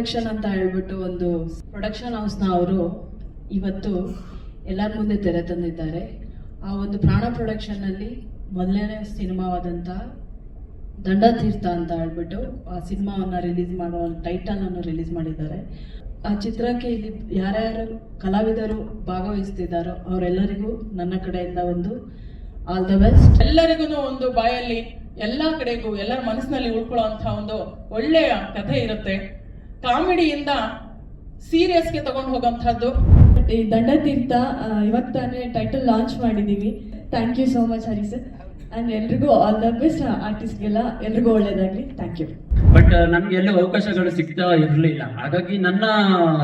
Production ಅಂತ ಹೇಳ್ಬಿಟ್ಟು ಒಂದು ಪ್ರೊಡಕ್ಷನ್ ಹೌಸ್ನ ಅವರು ಇವತ್ತು ಎಲ್ಲರ ಮುಂದೆ ತೆರೆ ತಂದಿದ್ದಾರೆ. ಆ ಒಂದು ಪ್ರಾಣ ಪ್ರೊಡಕ್ಷನ್ನಲ್ಲಿ ಮೊದಲನೇ ಸಿನಿಮಾವಾದಂಥ ದಂಡತೀರ್ಥ ಅಂತ ಹೇಳ್ಬಿಟ್ಟು ಆ ಸಿನಿಮಾವನ್ನು ರಿಲೀಸ್ ಮಾಡೋ ಟೈಟಲನ್ನು ರಿಲೀಸ್ ಮಾಡಿದ್ದಾರೆ. ಆ ಚಿತ್ರಕ್ಕೆ ಇಲ್ಲಿ ಯಾರ್ಯಾರು ಕಲಾವಿದರು ಭಾಗವಹಿಸ್ತಿದ್ದಾರೋ ಅವರೆಲ್ಲರಿಗೂ ನನ್ನ ಕಡೆಯಿಂದ ಒಂದು ಆಲ್ ದ ಬೆಸ್ಟ್. ಎಲ್ಲರಿಗೂ ಒಂದು ಬಾಯಲ್ಲಿ ಎಲ್ಲ ಕಡೆಗೂ ಎಲ್ಲರ ಮನಸ್ಸಿನಲ್ಲಿ ಉಳ್ಕೊಳ್ಳುವಂತಹ ಒಂದು ಒಳ್ಳೆಯ ಕಥೆ ಇರುತ್ತೆ. ಕಾಮಿಡಿಯಿಂದ ಸೀರಿಯಸ್ಗೆ ತಗೊಂಡು ಹೋಗುವಂತಹದ್ದು. ಈ ದಂಡತೀರ್ಥ ಇವತ್ತು ತಾನೇ ಟೈಟಲ್ ಲಾಂಚ್ ಮಾಡಿದ್ದೀವಿ. Thank you so much Hari sir. And ಎಲ್ರಿಗೂ ಆಲ್ ದ ಬೆಸ್ಟ್. ಆರ್ಟಿಸ್ಟ್ಗೆಲ್ಲ ಎಲ್ರಿಗೂ ಒಳ್ಳೇದಾಗಲಿ. Thank you. ಬಟ್ ನಮ್ಗೆ ಎಲ್ಲೂ ಅವಕಾಶಗಳು ಸಿಗ್ತಾ ಇರಲಿಲ್ಲ. ಹಾಗಾಗಿ ನನ್ನ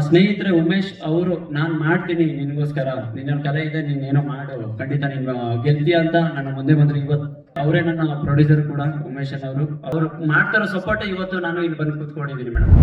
ಸ್ನೇಹಿತರೆ ಉಮೇಶ್ ಅವರು ನಾನು ಮಾಡ್ತೀನಿ ನಿನ್ಗೋಸ್ಕರ, ನಿನ್ನ ಕಲೆ ಇದೆ, ನೀನೇನೋ ಮಾಡು, ಖಂಡಿತ ನೀನು ಗೆಲ್ತೀಯ ಅಂತ ನನ್ನ ಮುಂದೆ ಬಂದ್ರು. ಇವತ್ತು ಅವರೇ ನನ್ನ ಪ್ರೊಡ್ಯೂಸರ್ ಕೂಡ ಉಮೇಶ್ ಅವರು ಮಾಡ್ತಾರೋ ಸಪೋರ್ಟ್ ಇವತ್ತು ನಾನು ಇಲ್ಲಿ ಬಂದು ಕೂತ್ಕೊಂಡಿದ್ದೀನಿ ಮೇಡಮ್.